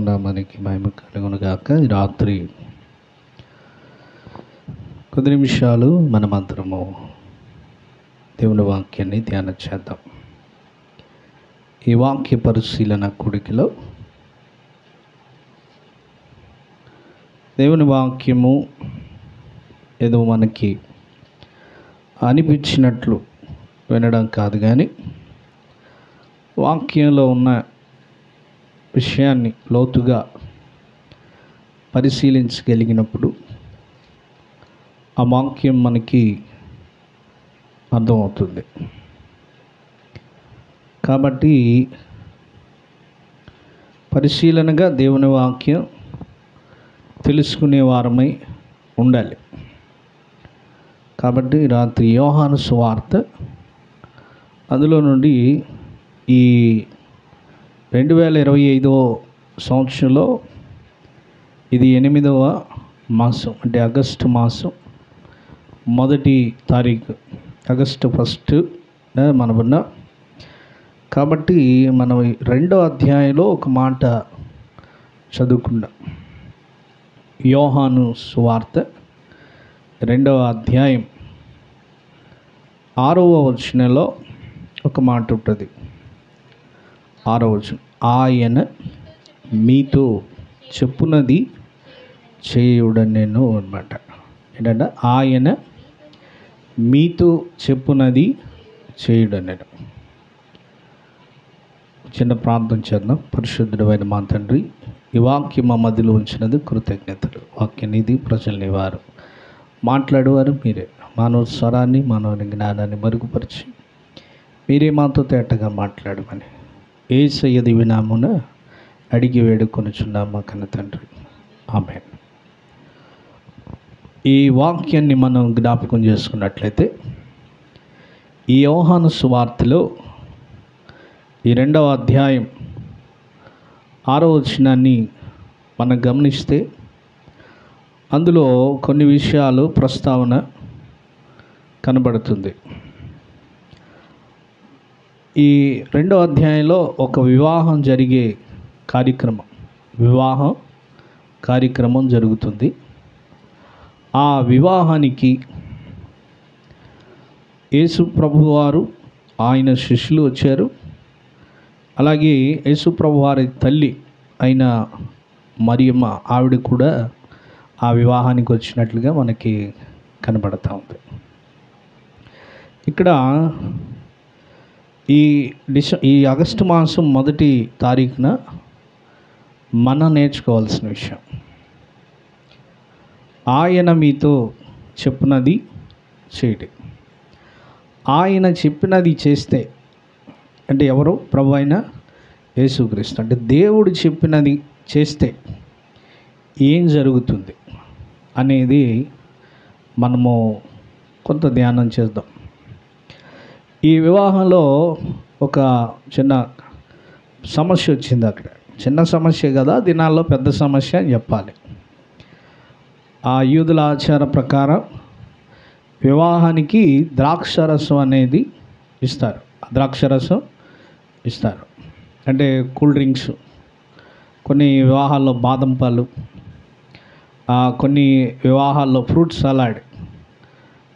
దేవుని నామానికి మహిమ కలుగును గాక. ఈ రాత్రి కొద్ది నిమిషాలు మనమంతరము దేవుని వాక్యాన్ని ధ్యానం చేద్దాం. ఈ వాక్య పరిశీలన కూడికలో దేవుని వాక్యము ఏదో మనకి అనిపించినట్లు వినడం కాదు, కానీ వాక్యంలో ఉన్న విషయాన్ని లోతుగా పరిశీలించగలిగినప్పుడు ఆ వాక్యం మనకి అర్థమవుతుంది. కాబట్టి పరిశీలనగా దేవుని వాక్యం తెలుసుకునే వారమై ఉండాలి. కాబట్టి రాత్రి యోహాను సువార్త అందులో నుండి ఈ 2025 సంవత్సరంలో ఇది 8వ మాసం, అంటే ఆగస్టు మాసం 1వ తారీఖు, ఆగస్టు 1 మనం ఉన్నాం. కాబట్టి మనం 2వ అధ్యాయంలో ఒక మాట చదువుకుందాం. యోహాను సువార్త 2వ అధ్యాయం 6వ వచనంలో ఒక మాట ఉంటుంది. 6వ వచనం, ఆయన మీతో చెప్పునది చేయుడనెను అన్నమాట. ఏంటంటే ఆయన మీతో చెప్పునది చేయుడనెను. చిన్న ప్రార్థన చేద్దాం. పరిశుద్ధుడైన మా తండ్రి, ఈ వాక్యం మా మధ్యలో ఉంచినది కృతజ్ఞతలు. వాక్యం ఇది, ప్రజల్ని వారు మాట్లాడేవారు మీరే. మానవ స్వరాన్ని, మానవుని జ్ఞానాన్ని మరుగుపరిచి మీరే మాతో తేటగా మాట్లాడమని యేసయ్య దివ్య నామమున అడిగి వేడుకొనుచున్నాం మా కన్న తండ్రి, ఆమేన్. ఈ వాక్యాన్ని మనం జ్ఞాపకం చేసుకున్నట్లయితే ఈ యోహాను సువార్తలో ఈ 2వ అధ్యాయం 6వ వచనాన్ని మనం గమనిస్తే అందులో కొన్ని విషయాలు ప్రస్తావన కనబడుతుంది. ఈ 2వ అధ్యాయంలో ఒక వివాహం జరిగే కార్యక్రమం జరుగుతుంది. ఆ వివాహానికి యేసు ప్రభువారు, ఆయన శిష్యులు వచ్చారు. అలాగే యేసు ప్రభువారి తల్లి అయిన మరియమ్మ, ఆవిడ కూడా ఆ వివాహానికి వచ్చినట్లుగా మనకి కనబడతా ఉంది. ఇక్కడ ఈ ఆగస్టు మాసం 1వ తారీఖున మనం నేర్చుకోవాల్సిన విషయం, ఆయన మీతో చెప్పినది చేయడి. ఆయన చెప్పినది చేస్తే, అంటే ఎవరు? ప్రభు అయిన యేసుక్రీస్తు. అంటే దేవుడు చెప్పినది చేస్తే ఏం జరుగుతుంది అనేది మనము కొంత ధ్యానం చేద్దాం. ఈ వివాహంలో ఒక చిన్న సమస్య వచ్చింది. అక్కడ చిన్న సమస్య కదా, దినాల్లో పెద్ద సమస్య అని చెప్పాలి. ఆ యూదుల ఆచార ప్రకారం వివాహానికి ద్రాక్షరసం అనేది ఇస్తారు. ద్రాక్షరసం ఇస్తారు అంటే కూల్ డ్రింక్స్, కొన్ని వివాహాల్లో బాదం పాలు, కొన్ని వివాహాల్లో ఫ్రూట్ సలాడ్,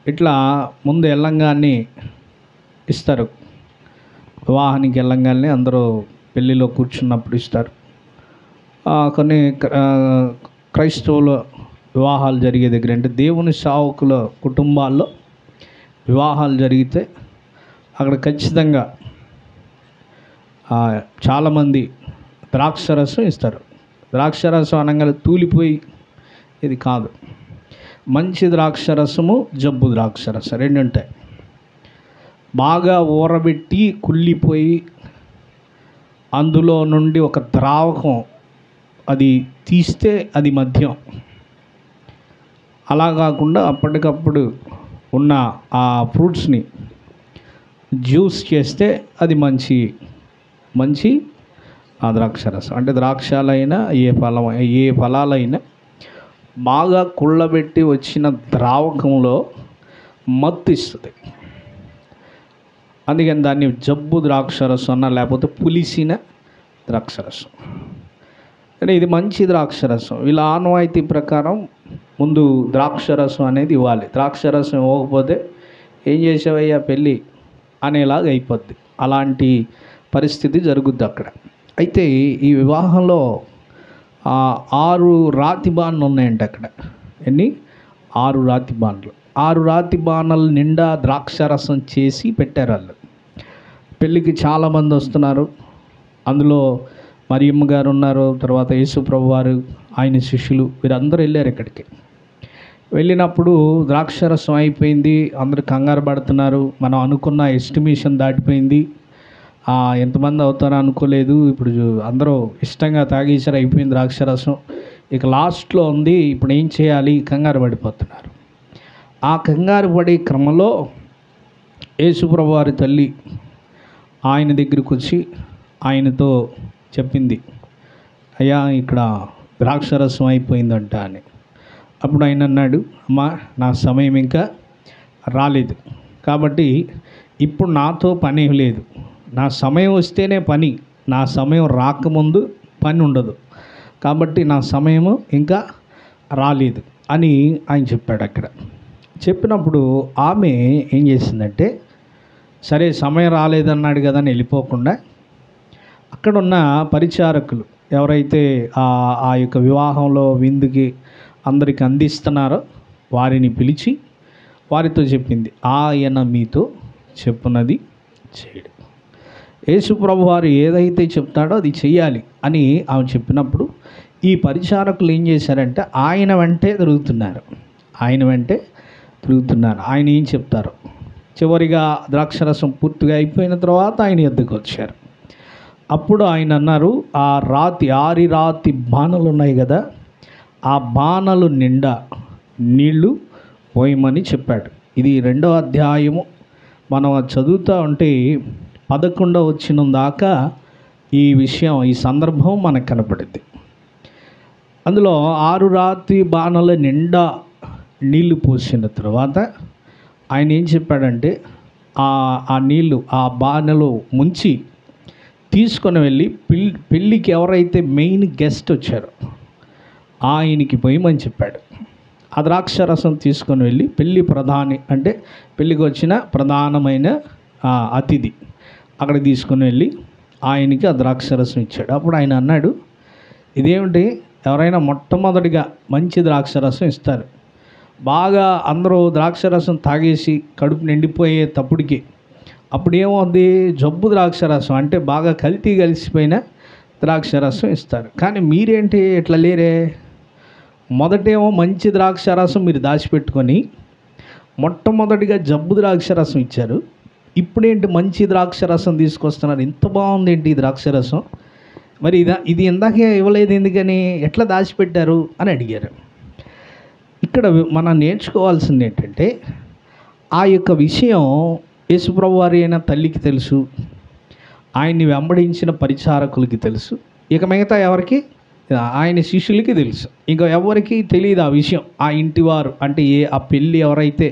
ఇట్లా ముందు వెళ్ళంగానే ఇస్తారు. వివాహానికి వెళ్ళంగానే అందరూ పెళ్ళిలో కూర్చున్నప్పుడు ఇస్తారు. కొన్ని క్రైస్తవుల వివాహాలు జరిగే దగ్గర, అంటే దేవుని సేవకుల కుటుంబాల్లో వివాహాలు జరిగితే అక్కడ ఖచ్చితంగా చాలామంది ద్రాక్షరసం ఇస్తారు. ద్రాక్షరసం అనగానే తూలిపోయి ఇది కాదు, మంచి ద్రాక్షరసము, జబ్బు ద్రాక్షరసం రెండు ఉంటాయి. బాగా ఊరబెట్టి కుళ్ళిపోయి అందులో నుండి ఒక ద్రావకం అది తీస్తే అది మద్యం. అలా కాకుండా అప్పటికప్పుడు ఉన్న ఆ ఫ్రూట్స్ని జ్యూస్ చేస్తే అది మంచి ఆ ద్రాక్షరసం. అంటే ద్రాక్షలైనా ఏ ఫలాలైనా బాగా కుళ్ళబెట్టి వచ్చిన ద్రావకంలో మత్తు ఇస్తుంది. అందుకని దాన్ని జబ్బు ద్రాక్షరసం అన్న, లేకపోతే పులిసిన ద్రాక్షరసం. కానీ ఇది మంచి ద్రాక్షరసం. వీళ్ళ ఆనవాయితీ ప్రకారం ముందు ద్రాక్షరసం అనేది ఇవ్వాలి. ద్రాక్షరసం ఇవ్వకపోతే ఏం చేసావయ్యా పెళ్ళి అనేలాగా అయిపోద్ది. అలాంటి పరిస్థితి జరుగుద్ది అక్కడ. అయితే ఈ వివాహంలో 6 రాతి బాణలు ఉన్నాయంట అక్కడ. ఎన్ని? 6 రాతి బాణలు. 6 రాతి బాణలు నిండా ద్రాక్షరసం చేసి పెట్టారు వాళ్ళు. పెళ్ళికి చాలామంది వస్తున్నారు. అందులో మరియమ్మ గారు ఉన్నారు, తర్వాత యేసు ప్రభు వారు, ఆయన శిష్యులు, వీరందరూ వెళ్ళారు ఇక్కడికి. వెళ్ళినప్పుడు ద్రాక్షరసం అయిపోయింది, అందరూ కంగారు పడుతున్నారు. మనం అనుకున్న ఎస్టిమేషన్ దాటిపోయింది, ఎంతమంది అవుతారో అనుకోలేదు. ఇప్పుడు అందరూ ఇష్టంగా తాగేసారు, అయిపోయింది ద్రాక్షరసం, ఇక లాస్ట్లో ఉంది, ఇప్పుడు ఏం చేయాలి, కంగారు పడిపోతున్నారు. ఆ కంగారు పడే క్రమంలో యేసు ప్రభు వారి తల్లి ఆయన దగ్గరికి వచ్చి ఆయనతో చెప్పింది, అయ్యా ఇక్కడ ద్రాక్షరసం అయిపోయిందంట అని. అప్పుడు ఆయన అన్నాడు, అమ్మా నా సమయం ఇంకా రాలేదు, కాబట్టి ఇప్పుడు నాతో పని లేదు. నా సమయం వస్తేనే పని, నా సమయం రాకముందు పని ఉండదు, కాబట్టి నా సమయము ఇంకా రాలేదు అని ఆయన చెప్పాడు. అక్కడ చెప్పినప్పుడు ఆమె ఏం చేసిందంటే, సరే సమయం రాలేదన్నాడు కదా అని వెళ్ళిపోకుండా అక్కడున్న పరిచారకులు ఎవరైతే ఆ యొక్క వివాహంలో విందుకి అందరికి అందిస్తున్నారో వారిని పిలిచి వారితో చెప్పింది, ఆయన మీతో చెప్పున్నది చేయడు. యేసు ప్రభు వారు ఏదైతే చెప్తాడో అది చెయ్యాలి అని ఆమె చెప్పినప్పుడు ఈ పరిచారకులు ఏం చేశారంటే ఆయన వెంటే తిరుగుతున్నారు. ఆయన ఏం చెప్తారో. చివరిగా ద్రాక్షరసం పూర్తిగా అయిపోయిన తర్వాత ఆయన ఎద్దుకు వచ్చారు. అప్పుడు ఆయన అన్నారు, ఆ రాతి 6 రాతి బాణలు ఉన్నాయి కదా, ఆ బాణలు నిండా నీళ్లు పోయమని చెప్పాడు. ఇది 2వ అధ్యాయము. మనం చదువుతూ ఉంటే 11వ వచనం దాకా ఈ విషయం, ఈ సందర్భం మనకు కనపడుద్ది. అందులో 6 రాతి బాణల నిండా నీళ్లు పోసిన తర్వాత ఆయన ఏం చెప్పాడంటే, ఆ నీళ్లు ఆ బాణలో ముంచి తీసుకొని వెళ్ళి పెళ్ళికి ఎవరైతే మెయిన్ గెస్ట్ వచ్చారో ఆయనకి పోయమని చెప్పాడు. ఆ ద్రాక్షరసం తీసుకొని వెళ్ళి పెళ్ళి ప్రధాని అంటే పెళ్ళికి వచ్చిన ప్రధానమైన అతిథి అక్కడ తీసుకొని వెళ్ళి ఆయనకి ఆ ద్రాక్షరసం ఇచ్చాడు. అప్పుడు ఆయన అన్నాడు, ఇదేమిటి, ఎవరైనా మొట్టమొదటిగా మంచి ద్రాక్షరసం ఇస్తారు, బాగా అందరూ ద్రాక్షరసం తాగేసి కడుపు నిండిపోయేటప్పటికి అప్పుడు ఏమవుద్ది, జబ్బు ద్రాక్షరసం అంటే బాగా కల్తీ కలిసిపోయిన ద్రాక్షరసం ఇస్తారు. కానీ మీరేంటి ఇట్లా లేరే, మొదటేమో మంచి ద్రాక్షరసం మీరు దాచిపెట్టుకొని మొట్టమొదటిగా జబ్బు ద్రాక్షరసం ఇచ్చారు, ఇప్పుడేంటి మంచి ద్రాక్షరసం తీసుకొస్తున్నారు, ఇంత బాగుంది ఏంటి ఈ ద్రాక్షరసం, మరి ఇది ఇందాకే ఇవ్వలేదు ఎందుకని, ఎట్లా దాచిపెట్టారు అని అడిగారు. ఇక్కడ మనం నేర్చుకోవాల్సింది ఏంటంటే, ఆ యొక్క విషయం యేసుప్రభు వారి అయిన తల్లికి తెలుసు, ఆయన్ని వెంబడించిన పరిచారకులకి తెలుసు, ఇక మిగతా ఎవరికి, ఆయన శిష్యులకి తెలుసు, ఇంకా ఎవరికి తెలియదు ఆ విషయం. ఆ ఇంటివారు అంటే ఆ పెళ్ళి ఎవరైతే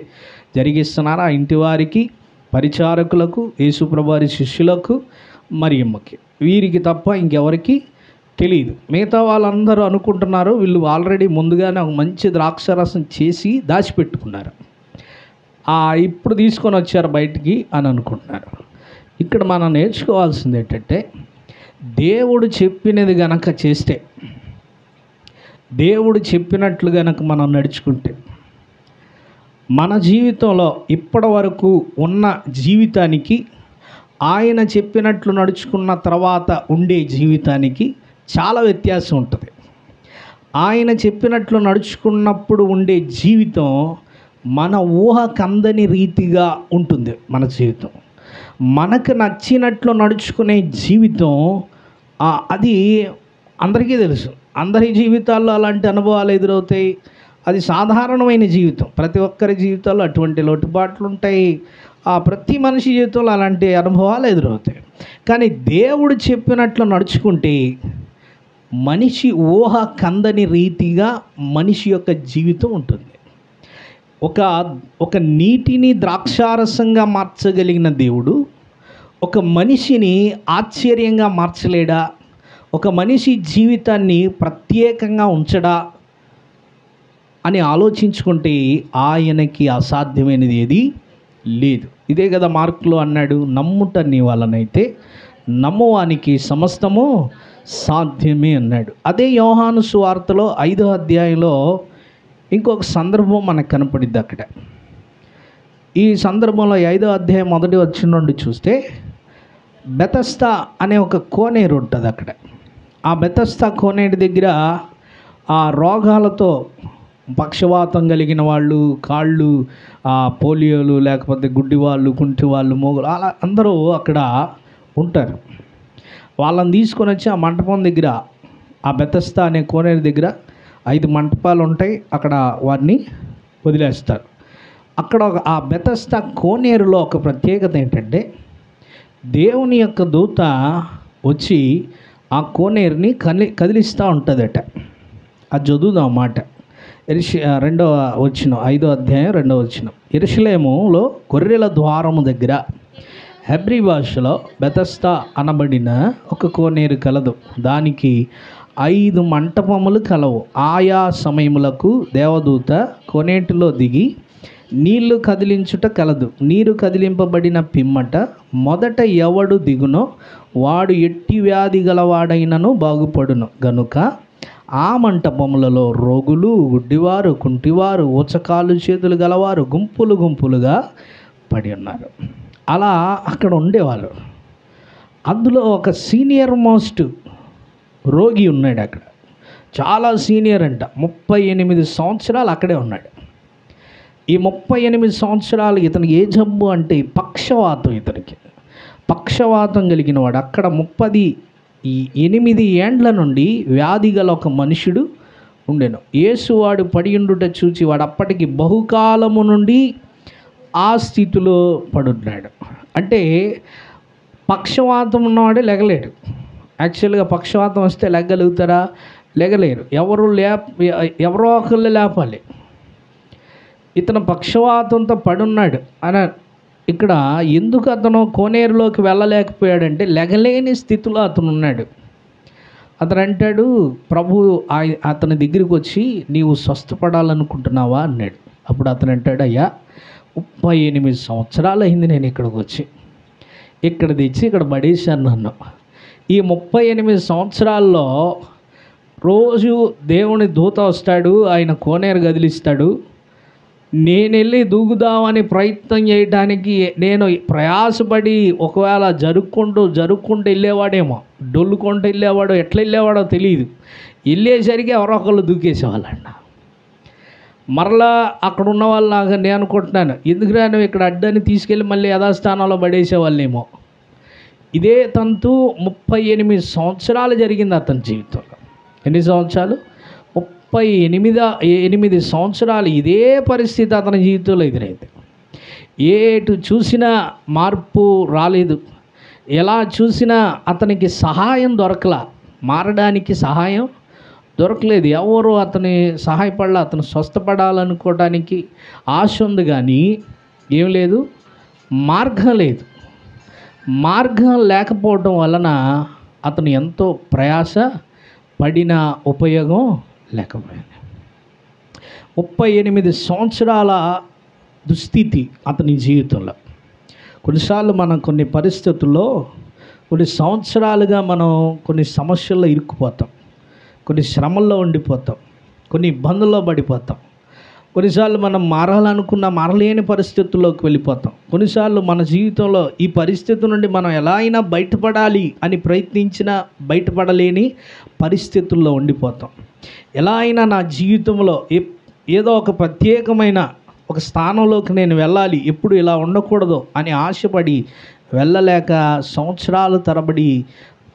జరిగిస్తున్నారో ఆ ఇంటి వారికి, పరిచారకులకు, యేసుప్రభు వారి శిష్యులకు, మరియమ్మకి, వీరికి తప్ప ఇంకెవరికి తెలియదు. మిగతా వాళ్ళందరూ అనుకుంటున్నారు వీళ్ళు ఆల్రెడీ ముందుగానే ఒక మంచి ద్రాక్షరసం చేసి దాచిపెట్టుకున్నారు, ఇప్పుడు తీసుకొని వచ్చారు బయటికి అని అనుకుంటున్నారు. ఇక్కడ మనం నేర్చుకోవాల్సింది ఏంటంటే, దేవుడు చెప్పినది గనక చేస్తే, దేవుడు చెప్పినట్లు గనక మనం నడుచుకుంటే, మన జీవితంలో ఇప్పటి వరకు ఉన్న జీవితానికి ఆయన చెప్పినట్లు నడుచుకున్న తర్వాత ఉండే జీవితానికి చాలా వ్యత్యాసం ఉంటుంది. ఆయన చెప్పినట్లు నడుచుకున్నప్పుడు ఉండే జీవితం మన ఊహకందని రీతిగా ఉంటుంది. మన జీవితం మనకు నచ్చినట్లు నడుచుకునే జీవితం అది అందరికీ తెలుసు. అందరి జీవితాల్లో అలాంటి అనుభవాలు ఎదురవుతాయి. అది సాధారణమైన జీవితం, ప్రతి ఒక్కరి జీవితాల్లో అటువంటి లోటుపాట్లు ఉంటాయి. ప్రతి మనిషి జీవితంలో అలాంటి అనుభవాలు ఎదురవుతాయి. కానీ దేవుడు చెప్పినట్లు నడుచుకుంటే మనిషి ఊహ కందని రీతిగా మనిషి యొక్క జీవితం ఉంటుంది. ఒక నీటిని ద్రాక్షారసంగా మార్చగలిగిన దేవుడు ఒక మనిషిని ఆశ్చర్యంగా మార్చలేడా? ఒక మనిషి జీవితాన్ని ప్రత్యేకంగా ఉంచడా అని ఆలోచించుకుంటే ఆయనకి అసాధ్యమైనది ఏది లేదు. ఇదే కదా మార్కులో అన్నాడు, నమ్ముట నీ వలనైతే నమ్మువానికి సమస్తము సాధ్యమే అన్నాడు. అదే యోహాను సువార్తలో 5వ అధ్యాయంలో ఇంకొక సందర్భం మనకు కనపడిద్ది అక్కడ. ఈ సందర్భంలో 5వ అధ్యాయం 1వ వచనం నుండి చూస్తే బెతస్దా అనే ఒక కోనేరు ఉంటుంది అక్కడ. ఆ బెతస్దా కోనేరు దగ్గర ఆ రోగాలతో పక్షవాతం కలిగిన వాళ్ళు, కాళ్ళు పోలియోలు, లేకపోతే గుడ్డి వాళ్ళు, కుంటి వాళ్ళు, మోగులు, అలా అందరూ అక్కడ ఉంటారు. వాళ్ళని తీసుకొని వచ్చి ఆ మంటపం దగ్గర, ఆ బెతస్దా అనే కోనేరు దగ్గర 5 మంటపాలు ఉంటాయి, అక్కడ వారిని వదిలేస్తారు. అక్కడ ఆ బెతస్దా కోనేరులో ఒక ప్రత్యేకత ఏంటంటే, దేవుని యొక్క దూత వచ్చి ఆ కోనేరుని కదిలిస్తూ ఉంటుందట. అది చదువుదాం మాట. 2వ వచనం, 5వ అధ్యాయం 2వ వచనం. యెరూషలేములో గొర్రెల ద్వారము దగ్గర హెబ్రీ భాషలో బెతస్దా అనబడిన ఒక కోనేరు కలదు. దానికి 5 మంటపములు కలవు. ఆయా సమయములకు దేవదూత కోనేటిలో దిగి నీళ్లు కదిలించుట కలదు. నీరు కదిలింపబడిన పిమ్మట మొదట ఎవడు దిగునో వాడు ఎట్టి వ్యాధి గలవాడైనను బాగుపడును. గనుక ఆ మంటపములలో రోగులు, గుడ్డివారు, కుంటివారు, ఊచకాలు చేతులు గలవారు గుంపులు గుంపులుగా పడి ఉన్నారు. అలా అక్కడ ఉండేవాళ్ళు. అందులో ఒక సీనియర్ మోస్ట్ రోగి ఉన్నాడు అక్కడ. చాలా సీనియర్ అంట. 38 సంవత్సరాలు అక్కడే ఉన్నాడు. ఈ 38 సంవత్సరాలు ఇతనికి ఏ జబ్బు అంటే పక్షవాతం. ఇతనికి పక్షవాతం కలిగిన వాడు. అక్కడ 38 ఏండ్ల నుండి వ్యాధి గల ఒక మనుషుడు ఉండెను. యేసువాడు పడి ఉండుట చూచి వాడు అప్పటికి బహుకాలము నుండి ఆ స్థితిలో పడున్నాడు. అంటే పక్షవాతం ఉన్నవాడే లెగలేడు. యాక్చువల్గా పక్షవాతం వస్తే లెగ్గలుగుతారా? లెగలేరు. ఎవరో ఒకళ్ళు లేపాలి. ఇతను పక్షవాతంతో పడున్నాడు అని ఇక్కడ ఎందుకు అతను కోనేరులోకి వెళ్ళలేకపోయాడంటే లెగలేని స్థితిలో అతను ఉన్నాడు. అతను అంటాడు, ప్రభు అతని దగ్గరికి వచ్చి నీవు స్వస్థపడాలనుకుంటున్నావా అన్నాడు. అప్పుడు అతను అంటాడు, అయ్యా 38 సంవత్సరాలు అయింది నేను ఇక్కడికి వచ్చి, ఇక్కడ తెచ్చి ఇక్కడ పడేశాను నన్ను. ఈ 38 సంవత్సరాల్లో రోజు దేవుని దూత వస్తాడు, ఆయన కోనేరు కదిలిస్తాడు. నేను వెళ్ళి దూకుదామని ప్రయత్నం చేయడానికి నేను ప్రయాసపడి ఒకవేళ జరుక్కుంటూ వెళ్ళేవాడేమో, డొల్లుకుంటూ వెళ్ళేవాడో, ఎట్లా వెళ్ళేవాడో తెలియదు. వెళ్ళేసరికి ఎవరో ఒకళ్ళు దూకేసేవాళ్ళంట. మరలా అక్కడ ఉన్న వాళ్ళలాగా నేను అనుకుంటున్నాను, ఎందుకురా నువ్వు ఇక్కడ అడ్డాన్ని తీసుకెళ్ళి మళ్ళీ యథాస్థానంలో పడేసేవాళ్ళేమో. ఇదే తంతు 38 సంవత్సరాలు జరిగింది అతని జీవితంలో. ఎన్ని సంవత్సరాలు? 38 సంవత్సరాలు ఇదే పరిస్థితి అతని జీవితంలో ఎదురైంది. ఏటు చూసినా మార్పు రాలేదు. ఎలా చూసినా అతనికి సహాయం దొరకలా, మారడానికి సహాయం దొరకలేదు. ఎవరు అతని సహాయపడాల. అతను స్వస్థపడాలనుకోవడానికి ఆశ ఉంది కానీ ఏం లేదు, మార్గం లేదు. మార్గం లేకపోవడం వలన అతను ఎంతో ప్రయాస పడిన ఉపయోగం లేకపోయింది. 38 సంవత్సరాల దుస్థితి అతని జీవితంలో. కొన్నిసార్లు మనం కొన్ని పరిస్థితుల్లో కొన్ని సంవత్సరాలుగా మనం కొన్ని సమస్యల్లో ఇరుక్కుపోతాం, కొన్ని శ్రమల్లో ఉండిపోతాం, కొన్ని ఇబ్బందుల్లో పడిపోతాం. కొన్నిసార్లు మనం మారాలనుకున్న మారలేని పరిస్థితుల్లోకి వెళ్ళిపోతాం. కొన్నిసార్లు మన జీవితంలో ఈ పరిస్థితి నుండి మనం ఎలా అయినా బయటపడాలి అని ప్రయత్నించినా బయటపడలేని పరిస్థితుల్లో ఉండిపోతాం. ఎలా అయినా నా జీవితంలో ఏదో ఒక ప్రత్యేకమైన ఒక స్థానంలోకి నేను వెళ్ళాలి, ఎప్పుడు ఇలా ఉండకూడదు అని ఆశపడి వెళ్ళలేక సంవత్సరాల తరబడి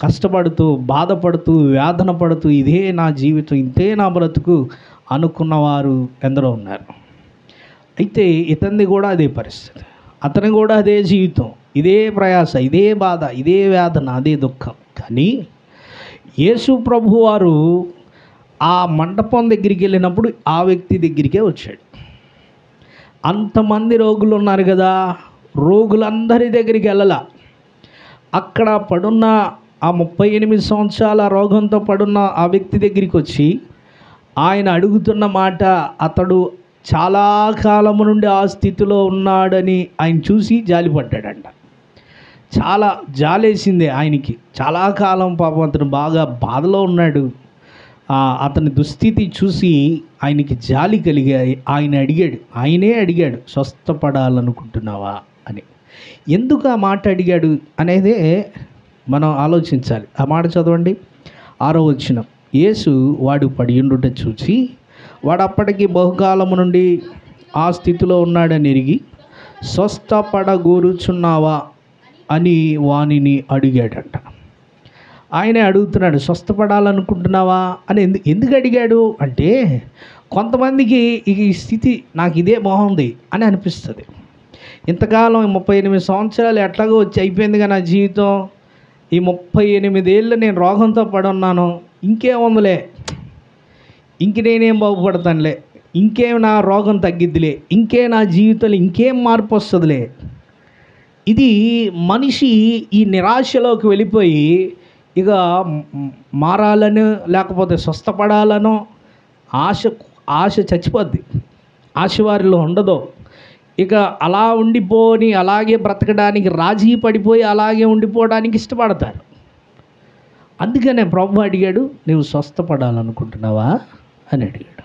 కష్టపడుతూ, బాధపడుతూ, వేదన పడుతూ ఇదే నా జీవితం, ఇంతే నా బ్రతుకు అనుకున్నవారు ఎందరో ఉన్నారు. అయితే ఇతనిది కూడా అదే పరిస్థితి, అతని కూడా అదే జీవితం, ఇదే ప్రయాస, ఇదే బాధ, ఇదే వేదన, అదే దుఃఖం. కానీ యేసు ప్రభు వారు ఆ మంటపం దగ్గరికి వెళ్ళినప్పుడు ఆ వ్యక్తి దగ్గరికే వచ్చాడు. అంతమంది రోగులు ఉన్నారు కదా, రోగులందరి దగ్గరికి వెళ్ళాల. అక్కడ పడున్న ఆ 38 సంవత్సరాల రోగంతో పడున్న ఆ వ్యక్తి దగ్గరికి వచ్చి ఆయన అడుగుతున్న మాట, అతడు చాలా కాలము నుండి ఆ స్థితిలో ఉన్నాడని ఆయన చూసి జాలిపడ్డాడంట. చాలా జాలేసింది ఆయనకి. చాలా కాలం పాపం అతను బాగా బాధలో ఉన్నాడు. అతని దుస్థితి చూసి ఆయనకి జాలి కలిగాయి. ఆయనే అడిగాడు, స్వస్థపడాలనుకుంటున్నావా అని. ఎందుకు ఆ మాట అడిగాడు అనేదే మనం ఆలోచించాలి. ఆ మాట చదవండి, 6వ వచనం. యేసు వాడు పడియుండుట చూచి, వాడు అప్పటికి బహుకాలము నుండి ఆ స్థితిలో ఉన్నాడని ఎరిగి, స్వస్థపడగోరుచున్నావా అని వానిని అడిగాడంట. ఆయనే అడుగుతున్నాడు, స్వస్థపడాలనుకుంటున్నావా అని. ఎందుకు అడిగాడు అంటే, కొంతమందికి ఈ స్థితి నాకు ఇదే బాగుంది అని అనిపిస్తుంది. ఇంతకాలం 38 సంవత్సరాలు ఎట్లాగో వచ్చి అయిపోయిందిగా నా జీవితం, ఈ 38 ఏళ్ళు నేను రోగంతో పడున్నాను, ఇంకేముందిలే, నేనేం బాగుపడతానులే, ఇంకేం నా రోగం తగ్గిద్దిలే, నా జీవితంలో ఇంకేం మార్పు వస్తుందిలే. ఇది మనిషి ఈ నిరాశలోకి వెళ్ళిపోయి ఇక మారాలను లేకపోతే స్వస్థపడాలనో ఆశ చచ్చిపోద్ది. ఆశ వారిలో ఉండదు. ఇక అలా ఉండిపోని అలాగే బ్రతకడానికి రాజీ పడిపోయి అలాగే ఉండిపోవడానికి ఇష్టపడతారు. అందుకనే ప్రభు అడిగాడు, నీవు స్వస్థపడాలనుకుంటున్నావా అని అడిగాడు.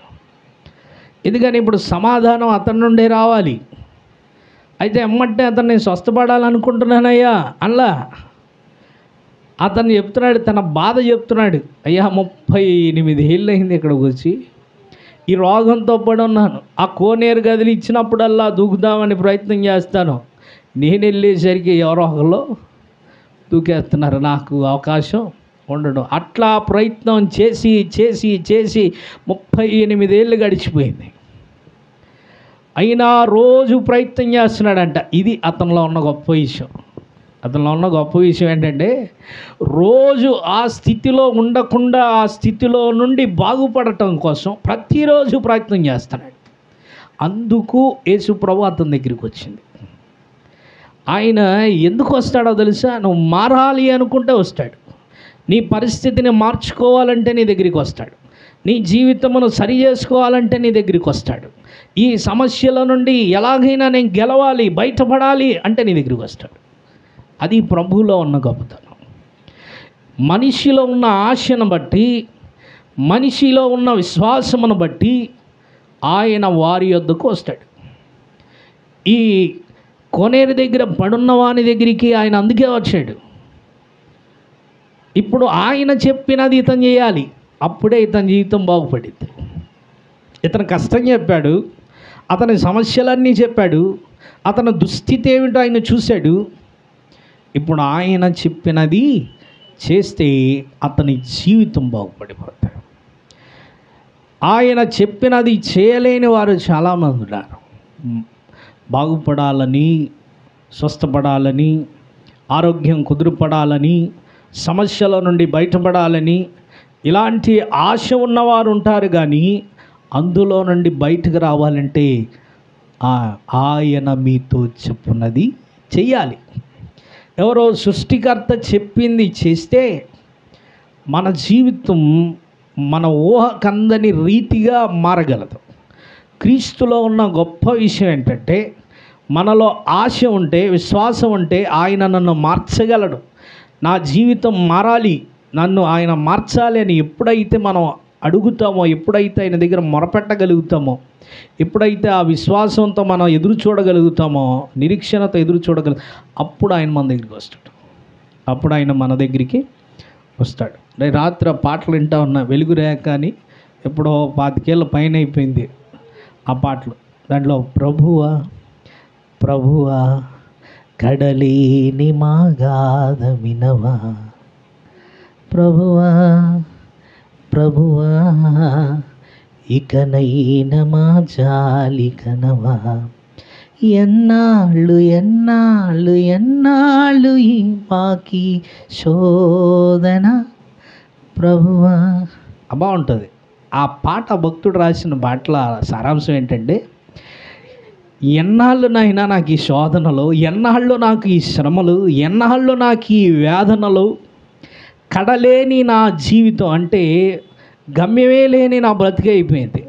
ఎందుకని ఇప్పుడు సమాధానం అతని నుండే రావాలి. అయితే ఎమ్మంటే అతను నేను స్వస్థపడాలనుకుంటున్నానయ్యా అలా అతను చెప్తున్నాడు, తన బాధ చెప్తున్నాడు. అయ్యా 38 ఏళ్ళు అయింది ఇక్కడికి వచ్చి, ఈ రోగంతో పడి ఉన్నాను. ఆ కోనేరు గదిలి ఇచ్చినప్పుడల్లా దూకుదామని ప్రయత్నం చేస్తాను. నేను వెళ్ళేసరికి ఎవరో ఒకళ్ళు దూకేస్తున్నారు, నాకు అవకాశం ఉండడం. అట్లా ప్రయత్నం చేసి 38 ఏళ్ళు గడిచిపోయింది. అయినా రోజు ప్రయత్నం చేస్తున్నాడంట. ఇది అతనిలో ఉన్న గొప్ప విషయం. ఏంటంటే, రోజు ఆ స్థితిలో ఉండకుండా ఆ స్థితిలో నుండి బాగుపడటం కోసం ప్రతిరోజు ప్రయత్నం చేస్తున్నాడు. అందుకు యేసు ప్రభు అతని దగ్గరికి వచ్చింది. ఆయన ఎందుకు వస్తాడో తెలుసా? నువ్వు మారాలి అనుకుంటే వస్తాడు. నీ పరిస్థితిని మార్చుకోవాలంటే నీ దగ్గరికి వస్తాడు. నీ జీవితమును సరి చేసుకోవాలంటే నీ దగ్గరికి వస్తాడు. ఈ సమస్యల నుండి ఎలాగైనా నేను గెలవాలి, బయటపడాలి అంటే నీ దగ్గరికి వస్తాడు. అది ప్రభువులో ఉన్న గొప్పతనం. మనిషిలో ఉన్న ఆశను బట్టి, మనిషిలో ఉన్న విశ్వాసమును బట్టి ఆయన వారి యొద్దకు వస్తాడు. ఈ కోనేరు దగ్గర పడున్న వాని దగ్గరికి ఆయన అందుకే వచ్చాడు. ఇప్పుడు ఆయన చెప్పినది ఇతను చేయాలి, అప్పుడే ఇతని జీవితం బాగుపడింది. ఇతను కష్టం చెప్పాడు, అతని సమస్యలన్నీ చెప్పాడు, అతని దుస్థితి ఏమిటో ఆయన చూశాడు. ఇప్పుడు ఆయన చెప్పినది చేస్తే అతని జీవితం బాగుపడిపోతాడు. ఆయన చెప్పినది చేయలేని వారు చాలామంది ఉన్నారు. బాగుపడాలని, స్వస్థపడాలని, ఆరోగ్యం కుదురుపడాలని, సమస్యల నుండి బయటపడాలని ఇలాంటి ఆశ ఉన్నవారు ఉంటారు. కానీ అందులో నుండి బయటకు రావాలంటే ఆయన మీతో చెప్పున్నది చెయ్యాలి. ఎవరో సృష్టికర్త చెప్పింది చేస్తే మన జీవితం మన ఊహకందని రీతిగా మారగలదు. క్రీస్తులో ఉన్న గొప్ప విషయం ఏంటంటే, మనలో ఆశ ఉంటే, విశ్వాసం ఉంటే ఆయన నన్ను మార్చగలడు, నా జీవితం మారాలి, నన్ను ఆయన మార్చాలి అని ఎప్పుడైతే మనం అడుగుతామో, ఎప్పుడైతే ఆయన దగ్గర మొరపెట్టగలుగుతామో, ఎప్పుడైతే ఆ విశ్వాసంతో మనం ఎదురు చూడగలుగుతామో, నిరీక్షణతో ఎదురు అప్పుడు ఆయన మన దగ్గరికి వస్తాడు. మన దగ్గరికి వస్తాడు. రాత్రి పాటలు వింటా ఉన్నా, వెలుగు రేఖ అని, ఎప్పుడో 25 ఏళ్ళ పైన అయిపోయింది ఆ పాటలు. దాంట్లో ప్రభువా ప్రభువా కడలేని మా గాథ వినవా, ప్రభువా ప్రభువా ఇకనైన మా జాలి కనవా, ఎన్నాళ్ళు ఎన్నాళ్ళు ఎన్నాళ్ళు ఈ మాకి శోధన ప్రభువా. బాగుంటుంది ఆ పాట. భక్తుడు రాసిన పాటల సారాంశం ఏంటంటే, ఎన్నాళ్ళు నైనా నాకు ఈ శోధనలు, ఎన్నాళ్ళు నాకు ఈ శ్రమలు, ఎన్నాళ్ళు నాకు ఈ వేదనలు, కడలేని నా జీవితం అంటే గమ్యమే లేని నా బ్రతికే అయిపోయింది.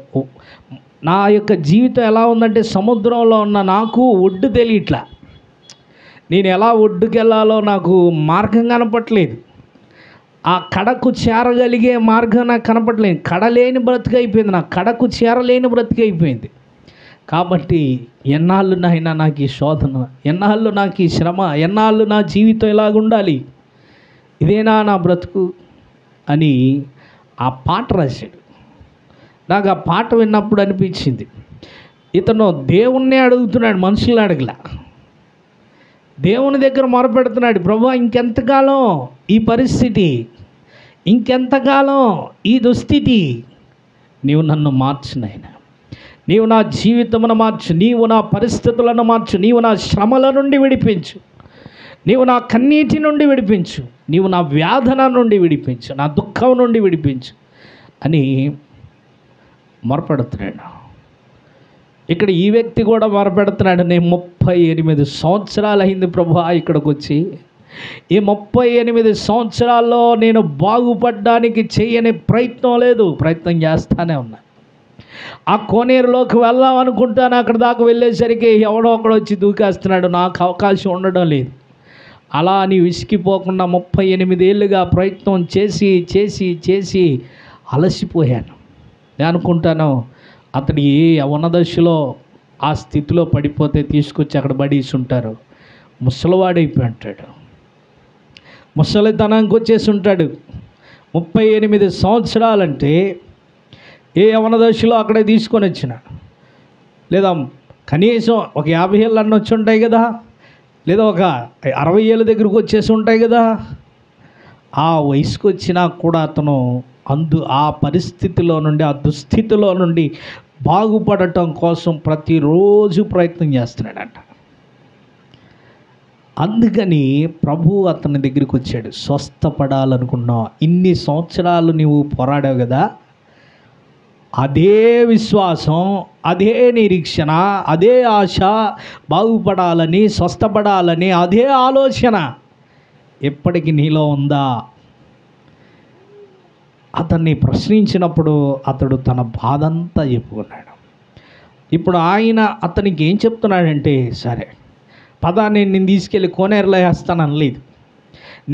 నా యొక్క జీవితం ఎలా ఉందంటే సముద్రంలో ఉన్న నాకు ఒడ్డు తెలియట్లా. నేను ఎలా ఒడ్డుకెళ్ళాలో నాకు మార్గం కనపట్లేదు. ఆ కడకు చేరగలిగే మార్గం నాకు కనపడలేదు. కడలేని బ్రతికైపోయింది, నాకు కడకు చేరలేని బ్రతికైపోయింది. కాబట్టి ఎన్నాళ్ళు నాయనా నాకు ఈ శోధన, ఎన్నాళ్ళు నాకు ఈ శ్రమ, ఎన్నాళ్ళు నా జీవితం ఇలాగుండాలి, ఇదేనా నా బ్రతుకు అని ఆ పాట రాశాడు. నాకు ఆ పాట విన్నప్పుడు అనిపించింది, ఇతను దేవుణ్ణే అడుగుతున్నాడు, మనుషుల్ని అడగలా. దేవుని దగ్గర మొరపెడుతున్నాడు, ప్రభువా ఇంకెంతకాలం ఈ పరిస్థితి, ఇంకెంతకాలం ఈ దుస్థితి, నీవు నన్ను మార్చు నాయనా, నీవు నా జీవితమును మార్చు, నీవు నా పరిస్థితులను మార్చు, నీవు నా శ్రమల నుండి విడిపించు, నీవు నా కన్నీటి నుండి విడిపించు, నీవు నా వ్యాధన నుండి విడిపించు, నా దుఃఖం నుండి విడిపించు అని మొరపెడుతున్నాడు. ఇక్కడ ఈ వ్యక్తి కూడా మొరపెడుతున్నాడు, నేను 38 సంవత్సరాలు అయింది ప్రభువా ఇక్కడికి వచ్చి, ఈ 38 సంవత్సరాల్లో నేను బాగుపడడానికి చేయని ప్రయత్నం లేదు, ప్రయత్నం చేస్తానే ఉన్నా. ఆ కోనేరులోకి వెళ్దాం అనుకుంటాను, అక్కడ దాకా వెళ్ళేసరికి ఎవడో ఒకడు వచ్చి దూకేస్తున్నాడు, నాకు అవకాశం ఉండడం లేదు. అలా అని విసిగిపోకుండా 38 ఏళ్ళుగా ప్రయత్నం చేసి చేసి చేసి అలసిపోయాను. నేను అనుకుంటాను అతడు ఏ యవ్వన దశలో ఆ స్థితిలో పడిపోతే తీసుకొచ్చి అక్కడ పడేసి ఉంటారు, ముసలివాడైపోయి ఉంటాడు, ముసలితనానికి వచ్చేసి ఉంటాడు. 38 సంవత్సరాలంటే ఏ యవ్వన దశలో అక్కడే తీసుకొని వచ్చిన, లేదా కనీసం ఒక 50 ఏళ్ళు అన్న వచ్చి ఉంటాయి కదా, లేదా ఒక 60 ఏళ్ళ దగ్గరకు వచ్చేసి ఉంటాయి కదా. ఆ వయసుకు వచ్చినా కూడా అతను ఆ పరిస్థితిలో నుండి, ఆ దుస్థితిలో నుండి బాగుపడటం కోసం ప్రతిరోజు ప్రయత్నం చేస్తున్నాడంట. అందుకని ప్రభు అతని దగ్గరికి వచ్చాడు, స్వస్థపడాలనుకున్నావు, ఇన్ని సంవత్సరాలు నీవు పోరాడావు కదా, అదే విశ్వాసం, అదే నిరీక్షణ, అదే ఆశ, బాగుపడాలని, స్వస్థపడాలని అదే ఆలోచన ఎప్పటికీ నీలో ఉందా? అతన్ని ప్రశ్నించినప్పుడు అతడు తన బాధంతా చెప్పుకున్నాడు. ఇప్పుడు ఆయన అతనికి ఏం చెప్తున్నాడంటే, సరే పద నేను నిన్ను తీసుకెళ్ళి కోనేరులో వేస్తాననలేదు,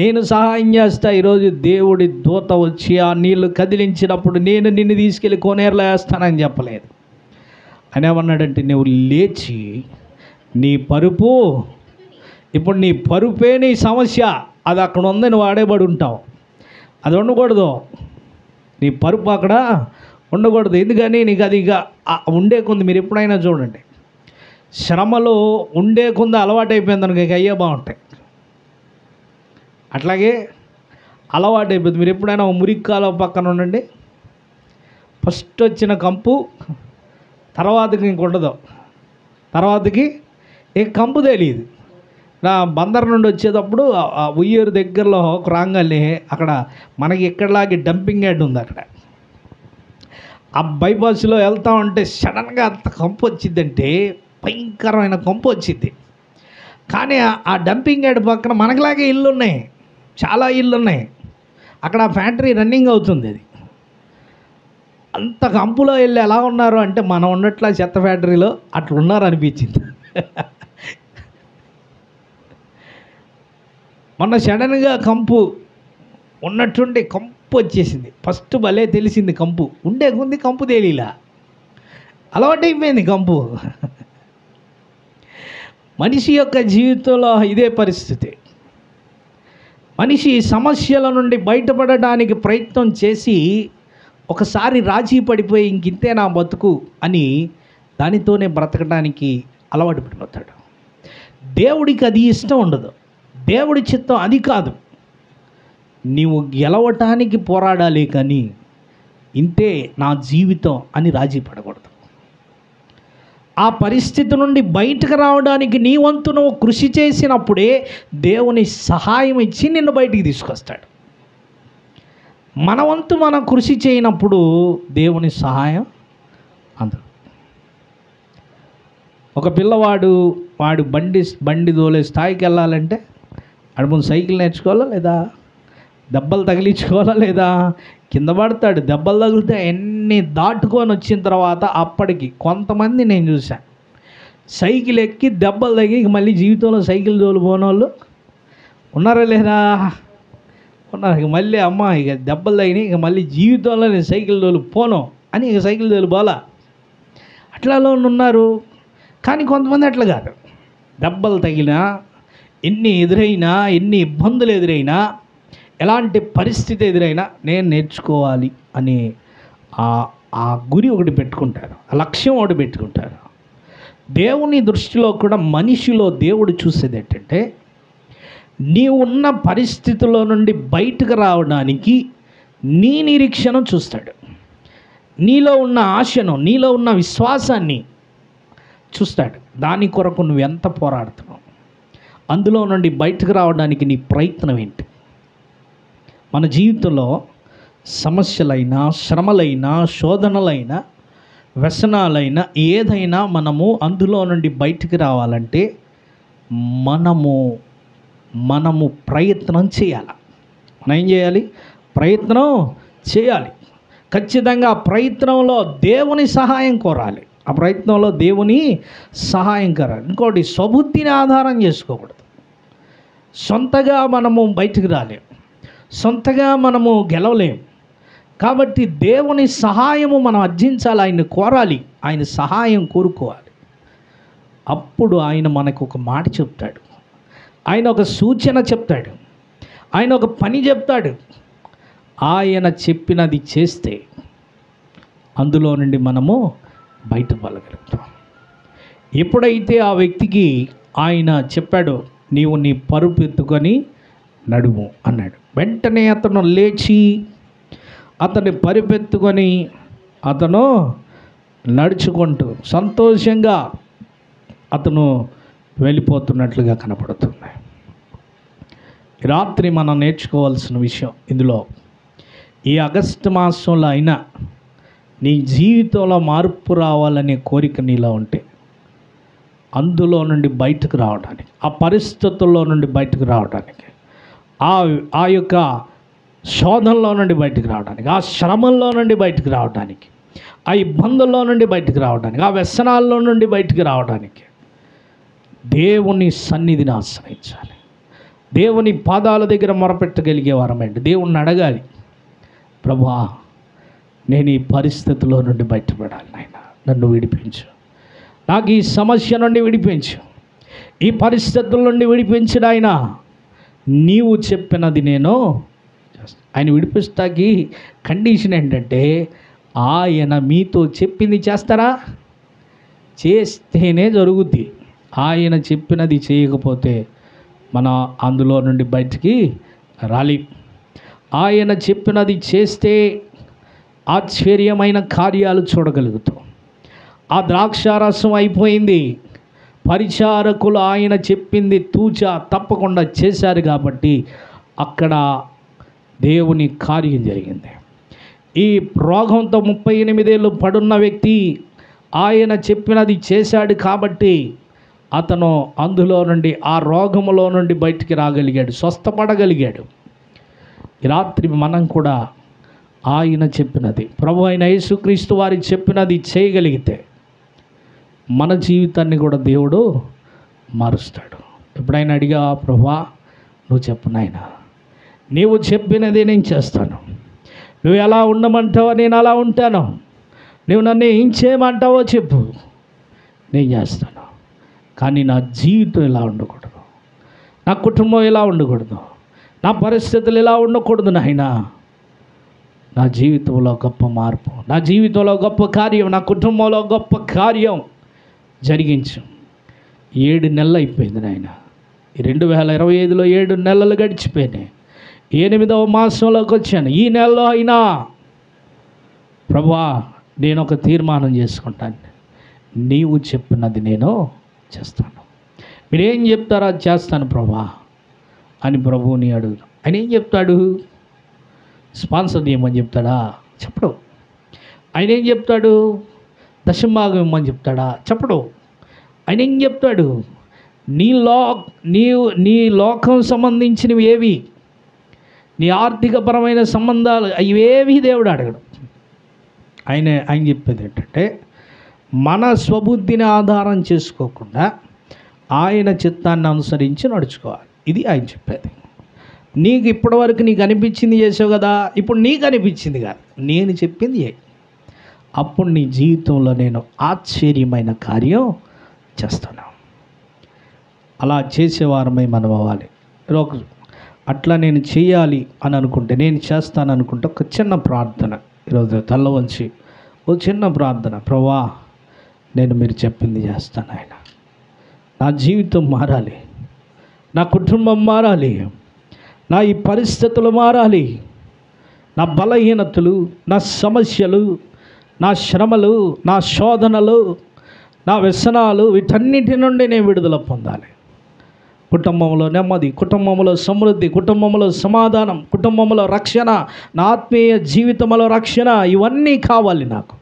నేను సహాయం చేస్తా. ఈరోజు దేవుడి దూత వచ్చి ఆ నీళ్లు కదిలించినప్పుడు నేను నిన్ను తీసుకెళ్ళి కోనేరులో వేస్తానని చెప్పలేదు. అని ఏమన్నాడంటే, నువ్వు లేచి నీ పరుపు, ఇప్పుడు నీ పరుపే నీ సమస్య, అది అక్కడ ఉందని వాడేబడి ఉంటావు, అది ఉండకూడదు, నీ పరుపు అక్కడ ఉండకూడదు. ఎందుకని నీకు అది ఇక ఉండే కొంది, మీరు ఎప్పుడైనా చూడండి శ్రమలో ఉండే కొంది అలవాటు అయిపోయింది అనుకో, ఇక అయ్యే బాగుంటాయి. అట్లాగే అలవాటు అయిపోతుంది. మీరు ఎప్పుడైనా మురికి కాలువ పక్కన ఉండండి, ఫస్ట్ వచ్చిన కంపు తర్వాతకి ఇంక ఉండదు, తర్వాతకి ఇంక కంపు తెలియదు. నా బందర్ నుండి వచ్చేటప్పుడు ఉయ్యూరు దగ్గరలో ఒక రాంగాల్ని అక్కడ మనకి ఎక్కడలాగే డంపింగ్ యార్డ్ ఉంది, అక్కడ ఆ బైపాస్లో వెళ్తా ఉంటే సడన్గా అంత కంపు వచ్చిందంటే భయంకరమైన కంపు వచ్చింది. కానీ ఆ డంపింగ్ యార్డ్ పక్కన మనకులాగే ఇల్లు ఉన్నాయి, చాలా ఇళ్ళు ఉన్నాయి, అక్కడ ఫ్యాక్టరీ రన్నింగ్ అవుతుంది. అది అంత కంపులో వెళ్ళి ఎలా ఉన్నారు అంటే మనం ఉన్నట్ల చెత్త ఫ్యాక్టరీలో అట్లా ఉన్నారు అనిపించింది. మొన్న సడన్గా కంపు ఉన్నట్టుండి కంపు వచ్చేసింది. ఫస్ట్ భలే తెలిసింది కంపు, ఉండే కొంది కంపు తెలియలా, అలవాటైపోయింది కంపు. మనిషి యొక్క జీవితంలో ఇదే పరిస్థితి. మనిషి సమస్యల నుండి బయటపడడానికి ప్రయత్నం చేసి ఒకసారి రాజీ పడిపోయి ఇంకింతే నా బతుకు అని దానితోనే బ్రతకడానికి అలవాటు పడిపోతాడు. దేవుడికి అది ఇష్టం ఉండదు, దేవుడి చిత్తం అది కాదు. నీవు గెలవటానికి పోరాడాలి, కానీ ఇంతే నా జీవితం అని రాజీ పడకూడదు. ఆ పరిస్థితి నుండి బయటకు రావడానికి నీ వంతు నువ్వు కృషి చేసినప్పుడే దేవుని సహాయం ఇచ్చి నిన్ను బయటికి తీసుకొస్తాడు. మన వంతు మనం కృషి చేయనప్పుడు దేవుని సహాయం అందదు. ఒక పిల్లవాడు బండి తోలే స్థాయికి వెళ్ళాలంటే వాడు ముందు సైకిల్ నేర్చుకోవాలా, లేదా దెబ్బలు తగిలించుకోవాలా లేదా? కింద పడతాడు, దెబ్బలు తగిలితే ఎన్ని దాటుకొని వచ్చిన తర్వాత అప్పటికి కొంతమంది నేను చూశాను, సైకిల్ ఎక్కి దెబ్బలు తగిలి ఇక మళ్ళీ జీవితంలో సైకిల్ తోలుపోని వాళ్ళు ఉన్నారా లేదా? ఉన్నారు. ఇక మళ్ళీ అమ్మ ఇక దెబ్బలు తగినాయి, ఇక మళ్ళీ జీవితంలో నేను సైకిల్ తోలుపోను అని ఇక సైకిల్ తోలుపోలా అట్లాలో ఉన్నారు. కానీ కొంతమంది అట్లా కాదు, దెబ్బలు తగిలినా, ఎన్ని ఎదురైనా, ఎన్ని ఇబ్బందులు ఎదురైనా, ఎలాంటి పరిస్థితి ఎదురైనా నేను నేర్చుకోవాలి అని ఆ గురి ఒకటి పెట్టుకుంటారు, ఆ లక్ష్యం ఒకటి పెట్టుకుంటారు. దేవుని దృష్టిలో కూడా మనిషిలో దేవుడు చూసేది ఏంటంటే, నీవు ఉన్న పరిస్థితుల్లో నుండి బయటకు రావడానికి నీ నిరీక్షణ చూస్తాడు, నీలో ఉన్న ఆశను, నీలో ఉన్న విశ్వాసాన్ని చూస్తాడు. దాని కొరకు నువ్వు ఎంత పోరాడుతున్నావు, అందులో నుండి బయటకు రావడానికి నీ ప్రయత్నం ఏంటి. మన జీవితంలో సమస్యలైనా, శ్రమలైనా, శోధనలైనా, వ్యసనాలైనా, ఏదైనా మనము అందులో నుండి బయటికి రావాలంటే మనము ప్రయత్నం చేయాలి. మనం ఏం చేయాలి? ప్రయత్నం చేయాలి. ఖచ్చితంగా ఆ ప్రయత్నంలో దేవుని సహాయం కోరాలి. ఆ ప్రయత్నంలో దేవుని సహాయం కోరాలి. ఇంకోటి, స్వబుద్ధిని ఆధారం చేసుకోకూడదు. సొంతగా మనము బయటికి రాలేం, సొంతగా మనము గెలవలేం. కాబట్టి దేవుని సహాయము మనం అర్జించాలి, ఆయన్ని కోరాలి, ఆయన సహాయం కోరుకోవాలి. అప్పుడు ఆయన మనకు ఒక మాట చెప్తాడు, ఆయన ఒక సూచన చెప్తాడు, ఆయన ఒక పని చెప్తాడు. ఆయన చెప్పినది చేస్తే అందులో నుండి మనము బయటపడగలుగుతాం. ఎప్పుడైతే ఆ వ్యక్తికి ఆయన చెప్పాడో, నీవు నీ పరుపు ఎత్తుకొని నడుము అన్నాడు, వెంటనే అతను లేచి అతన్ని పరిపెత్తుకొని అతను నడుచుకుంటూ సంతోషంగా అతను వెళ్ళిపోతున్నట్లుగా కనపడుతుంది. రాత్రి మనం నేర్చుకోవాల్సిన విషయం ఇందులో, ఈ ఆగస్టు మాసంలో అయినా నీ జీవితంలో మార్పు రావాలనే కోరిక నీలో ఉంటే, అందులో నుండి బయటకు రావడానికి, ఆ పరిస్థితుల్లో నుండి బయటకు రావడానికి, ఆ యొక్క శోధనలో నుండి బయటకు రావడానికి, ఆ శ్రమల్లో నుండి బయటకు రావడానికి, ఆ ఇబ్బందుల్లో నుండి బయటకు రావడానికి, ఆ వ్యసనాల్లో నుండి బయటకు రావడానికి దేవుని సన్నిధిని ఆశ్రయించాలి. దేవుని పాదాల దగ్గర మొరపెట్టగలిగే వారమండి. దేవుణ్ణి అడగాలి, ప్రభువా నేను ఈ పరిస్థితిలో నుండి బయటపడాలి, నాయన నన్ను విడిపించు, నాకు ఈ సమస్య నుండి విడిపించు, ఈ పరిస్థితుల నుండి విడిపించు నాయన, నీవు చెప్పినది నేను చేస్తాను. ఆయన విడిపిస్తాకి కండిషన్ ఏంటంటే, ఆయన మీతో చెప్పింది చేస్తారా? చేస్తేనే జరుగుద్ది. ఆయన చెప్పినది చేయకపోతే మనం అందులో నుండి బయటికి రాలి. ఆయన చెప్పినది చేస్తే ఆశ్చర్యమైన కార్యాలు చూడగలుగుతాం. ఆ ద్రాక్షారసం అయిపోయింది, పరిచారకులు ఆయన చెప్పింది తూచా తప్పకుండా చేశారు కాబట్టి అక్కడ దేవుని కార్యం జరిగింది. ఈ రోగంతో 38 ఏళ్ళు పడున్న వ్యక్తి ఆయన చెప్పినది చేశాడు కాబట్టి అతను అందులో నుండి, ఆ రోగములో నుండి బయటికి రాగలిగాడు, స్వస్థపడగలిగాడు. ఈ రాత్రి మనం కూడా ఆయన చెప్పినది, ప్రభు అయిన యేసుక్రీస్తు వారి చెప్పినది చేయగలిగితే మన జీవితాన్ని కూడా దేవుడు మారుస్తాడు. ఎప్పుడైనా అడిగా, ప్రభువా నువ్వు చెప్పు నాయనా, నీవు చెప్పినది నేను చేస్తాను, నువ్వు ఎలా ఉండమంటావో నేను అలా ఉంటాను, నువ్వు నన్ను ఏం చేయమంటావో చెప్పు, నేను చేస్తాను. కానీ నా జీవితం ఇలా ఉండకూడదు, నా కుటుంబం ఇలా ఉండకూడదు, నా పరిస్థితులు ఇలా ఉండకూడదు నాయనా. నా జీవితంలో గొప్ప మార్పు, నా జీవితంలో గొప్ప కార్యం, నా కుటుంబంలో గొప్ప కార్యం జరిగించు. 7 నెలలు అయిపోయింది నాయన, ఈ 2025లో 7 నెలలు గడిచిపోయినాయి. 8వ మాసంలోకి వచ్చాను. ఈ నెలలో అయినా ప్రభువా నేను ఒక తీర్మానం చేసుకుంటాను, నీవు చెప్పినది నేను చేస్తాను, మీరేం చెప్తారో అది చేస్తాను ప్రభువా అని ప్రభువుని అడుగు. ఆయన ఏం చెప్తాడు? స్పాన్సర్ చేయమని చెప్తాడా? చెప్పడు. ఆయన ఏం చెప్తాడు? దశమభాగం ఇమ్మని చెప్తాడా? చెప్పడు. ఆయన ఏం చెప్తాడు? నీ లోకం సంబంధించినవి ఏవి, నీ ఆర్థికపరమైన సంబంధాలు అవేవి దేవుడు అడగడు. ఆయన చెప్పేది ఏంటంటే, మన స్వబుద్ధిని ఆధారం చేసుకోకుండా ఆయన చిత్తాన్ని అనుసరించి నడుచుకోవాలి. ఇది ఆయన చెప్పేది. నీకు ఇప్పటివరకు నీకు అనిపించింది చేసావు కదా, ఇప్పుడు నీకు అనిపించింది కాదు, నేను చెప్పింది అప్పుడు నీ జీవితంలో నేను ఆశ్చర్యమైన కార్యం చేస్తాను. అలా చేసేవారమై మనం అవ్వాలి. అట్లా నేను చేయాలి అని అనుకుంటే, నేను చేస్తాను అనుకుంటే ఒక చిన్న ప్రార్థన ఈరోజు తల్ల వంచి ఓ చిన్న ప్రార్థన. ప్రభువా, నేను మీరు చెప్పింది చేస్తాను. ఆయన నా జీవితం మారాలి, నా కుటుంబం మారాలి, నా ఈ పరిస్థితులు మారాలి, నా బలహీనతలు, నా సమస్యలు, నా శ్రమలు, నా శోధనలు, నా వ్యసనాలు, వీటన్నిటి నుండి నేను విడుదల పొందాలి. కుటుంబంలో నెమ్మది, కుటుంబంలో సమృద్ధి, కుటుంబంలో సమాధానం, కుటుంబంలో రక్షణ, నా ఆత్మీయ జీవితంలో రక్షణ, ఇవన్నీ కావాలి నాకు.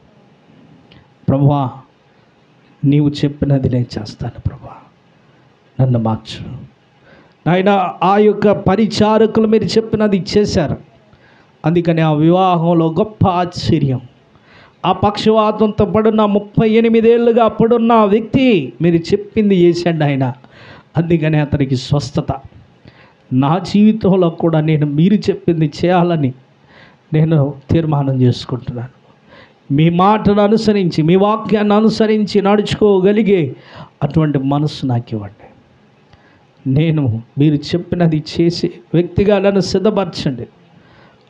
ప్రభువా, నీవు చెప్పినది నేను చేస్తాను. ప్రభువా, నన్ను మార్చు నాయన. ఆ యొక్క పరిచారకులు మీరు చెప్పినది చేశారు. అందుకని ఆ వివాహంలో గొప్ప ఆశ్చర్యం. ఆ పక్షవాతంతో పడున్న 38 ఏళ్ళుగా పడున్న వ్యక్తి మీరు చెప్పింది చేశాడు ఆయన. అందుకని అతనికి స్వస్థత. నా జీవితంలో కూడా నేను మీరు చెప్పింది చేయాలని నేను తీర్మానం చేసుకుంటున్నాను. మీ మాటను అనుసరించి, మీ వాక్యాన్ని అనుసరించి నడుచుకోగలిగే అటువంటి మనసు నాకు ఇవ్వండి. నేను మీరు చెప్పినది చేసే వ్యక్తిగా నన్ను సిద్ధపరచండి.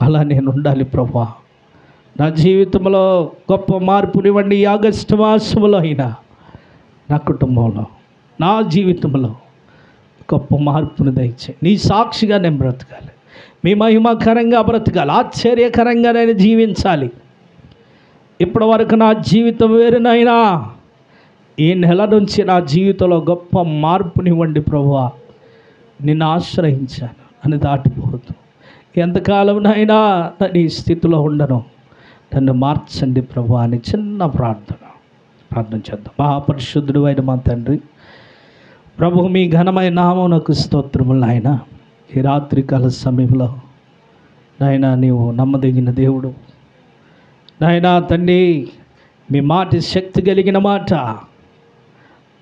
అలా నేను ఉండాలి ప్రభువా. నా జీవితంలో గొప్ప మార్పునివ్వండి. ఈ ఆగస్టు మాసంలో అయినా నా కుటుంబంలో, నా జీవితంలో గొప్ప మార్పును దయచేయి. నీ సాక్షిగా నేను బ్రతకాలి, మీ మహిమకరంగా బ్రతకాలి, ఆశ్చర్యకరంగా నేను జీవించాలి. ఇప్పటి వరకు నా జీవితం వేరునైనా ఈ నెల నుంచి నా జీవితంలో గొప్ప మార్పునివ్వండి ప్రభువా. నిన్ను ఆశ్రయించాను అని దాటిపోవద్దు. ఎంతకాలంనైనా నీ స్థితిలో ఉండను, నన్ను మార్చండి ప్రభు అని చిన్న ప్రార్థన చేద్దాం. మహాపరిశుద్ధుడు అయిన మా తండ్రి, ప్రభు మీ ఘనమైన నామమునకు స్తోత్రములు. నాయన, ఈ రాత్రికాల సమయంలో నాయన నీవు నమ్మదగిన దేవుడు నాయన తండ్రి. మీ మాట శక్తి కలిగిన మాట,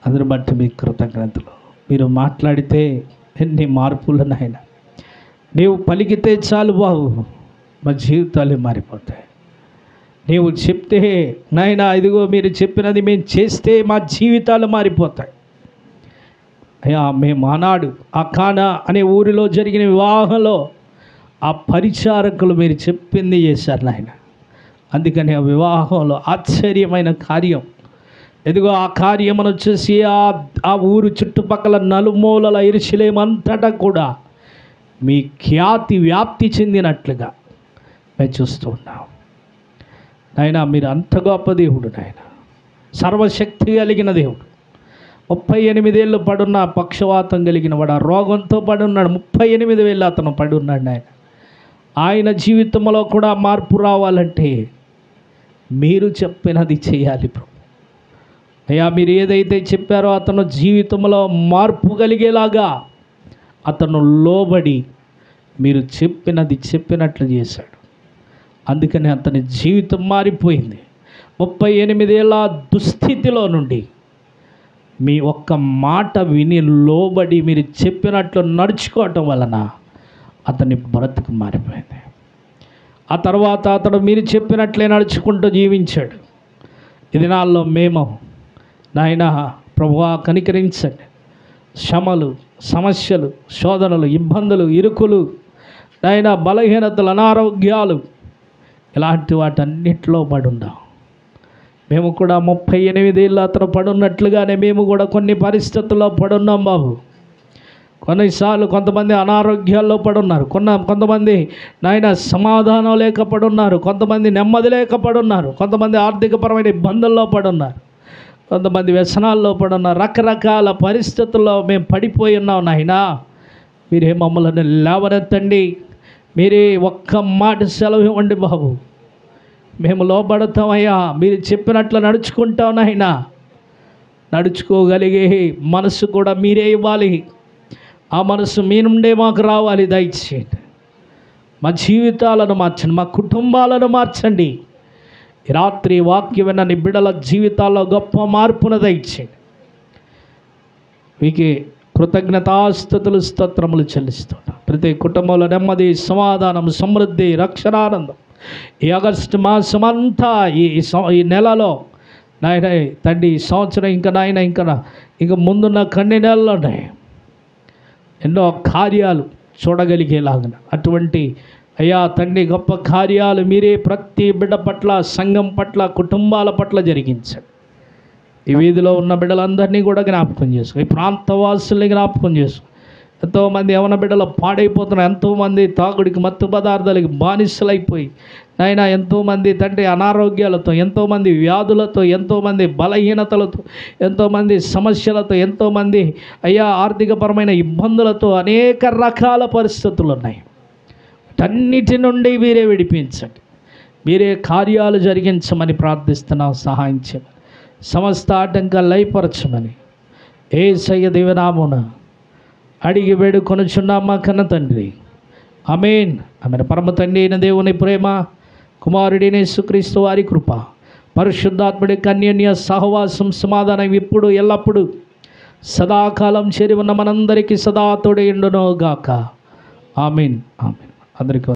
అందుని బట్టి మీ కృతజ్ఞతలు. మీరు మాట్లాడితే ఎన్ని మార్పులు నాయన, నీవు పలికితే చాలు బాబు, మా జీవితాలు మారిపోతాయి. నీవు చెప్తే నాయన, ఇదిగో మీరు చెప్పినది మేము చేస్తే మా జీవితాలు మారిపోతాయి. అయ్యా, మేము ఆనాడు ఆ కానా అనే ఊరిలో జరిగిన వివాహంలో ఆ పరిచారకులు మీరు చెప్పింది చేశారు నాయన. అందుకని ఆ వివాహంలో ఆశ్చర్యమైన కార్యం, ఎదుగో ఆ కార్యమును వచ్చేసి ఆ ఊరు చుట్టుపక్కల నలుమూలల యెరూషలేమంతటా కూడా మీ ఖ్యాతి వ్యాప్తి చెందినట్లుగా మేము చూస్తూ ఉన్నాం నాయన. మీరు అంత గొప్ప దేవుడు నాయన, సర్వశక్తి కలిగిన దేవుడు. 38 ఏళ్ళు పడున్న పక్షవాతం కలిగిన వాడు, ఆ రోగంతో పడున్నాడు. 38 ఏళ్ళు అతను పడున్నాడు నాయన. ఆయన జీవితంలో కూడా మార్పు రావాలంటే మీరు చెప్పినది చేయాలి ప్రభు. అయ్యా, మీరు ఏదైతే చెప్పారో అతను జీవితంలో మార్పు కలిగేలాగా అతను లోబడి మీరు చెప్పినట్లు చేశాడు. అందుకని అతని జీవితం మారిపోయింది. 38 ఏళ్ళ దుస్థితిలో నుండి మీ ఒక్క మాట విని లోబడి మీరు చెప్పినట్లు నడుచుకోవటం వలన అతని బ్రతుకు మారిపోయింది. ఆ తర్వాత అతడు మీరు చెప్పినట్లే నడుచుకుంటూ జీవించాడు. ఈ దినాల్లో మేము నాయన ప్రభువా కనికరించండి. శ్రమలు, సమస్యలు, శోధనలు, ఇబ్బందులు, ఇరుకులు, నాయన బలహీనతలు, అనారోగ్యాలు, ఇలాంటి వాటన్నిటిలో పడుందాం. మేము కూడా 38 ఏళ్ళు అతను పడున్నట్లుగానే మేము కూడా కొన్ని పరిస్థితుల్లో పడున్నాం బాబు. కొన్నిసార్లు కొంతమంది అనారోగ్యాల్లో పడున్నారు, కొంతమంది నాయన సమాధానం లేక పడున్నారు, కొంతమంది నెమ్మది లేక పడున్నారు, కొంతమంది ఆర్థికపరమైన ఇబ్బందుల్లో పడున్నారు, కొంతమంది వ్యసనాల్లో పడున్నారు. రకరకాల పరిస్థితుల్లో మేము పడిపోయి ఉన్నాం నాయన. మీరే మమ్మల్ని లేవనెత్తండి. మీరే ఒక్క మాట సెలవు ఇవ్వండి బాబు. మేము లోబడతామయ్యా, మీరు చెప్పినట్లు నడుచుకుంటాం నాయనా. నడుచుకోగలిగే మనసు కూడా మీరే ఇవ్వాలి. ఆ మనసు మీ నుండే మాకు రావాలి దయచేయండి. మా జీవితాలను మార్చండి, మా కుటుంబాలను మార్చండి. ఈ రాత్రి వాక్యమైన నీ బిడ్డల జీవితాల్లో గొప్ప మార్పును దయచేయండి. మీకు కృతజ్ఞతాస్తుతులు స్తోత్రములు చెల్లిస్తున్నా. ప్రతి కుటుంబంలో నెమ్మది, సమాధానం, సమృద్ధి, రక్షణానందం ఈ ఆగస్టు మాసం అంతా ఈ నెలలో నాయన తండ్రి, ఈ సంవత్సరం ఇంకా నాయన ఇంకా ముందున్న కొన్ని నెలల్లోనే ఎన్నో కార్యాలు చూడగలిగేలాగా అటువంటి అయ్యా తండ్రి గొప్ప కార్యాలు మీరే ప్రతి బిడ్డ పట్ల, సంఘం పట్ల, కుటుంబాల పట్ల జరిగించండి. ఈ వీధిలో ఉన్న బిడ్డలందరినీ కూడా జ్ఞాపకం చేసుకో, ఈ ప్రాంతవాసుల్ని జ్ఞాపకం చేసుకో. ఎంతోమంది యవన బిడ్డలు పాడైపోతున్నారు, ఎంతోమంది తాగుడికి, మత్తు పదార్థాలకి బానిసలైపోయి నాయన ఎంతోమంది తండ్రి అనారోగ్యాలతో, ఎంతోమంది వ్యాధులతో, ఎంతోమంది బలహీనతలతో, ఎంతోమంది సమస్యలతో, ఎంతోమంది అయ్యా ఆర్థికపరమైన ఇబ్బందులతో అనేక రకాల పరిస్థితులు ఉన్నాయి. వీటన్నిటి నుండి మీరే విడిపించండి, మీరే కార్యాలు జరిగించమని ప్రార్థిస్తున్నాం. సహాయం చేయమని, సమస్త ఆటంకాలు లయపరచమని యేసయ్య దివ్యనామమున అడిగి వేడుకొనుచున్నాం మా కన్న తండ్రి. ఆమేన్. ఆమెను పరమ తండ్రి అయిన దేవుని ప్రేమ, కుమారుడైన యేసుక్రీస్తు వారి కృప, పరిశుద్ధాత్ముడి అన్యోన్య సహవాసం, సమాధానం ఇప్పుడు ఎల్లప్పుడూ సదాకాలం చేరి ఉన్న మనందరికీ సదా తోడై ఉండును గాక. ఆమేన్. ఆమేన్. అందరికీ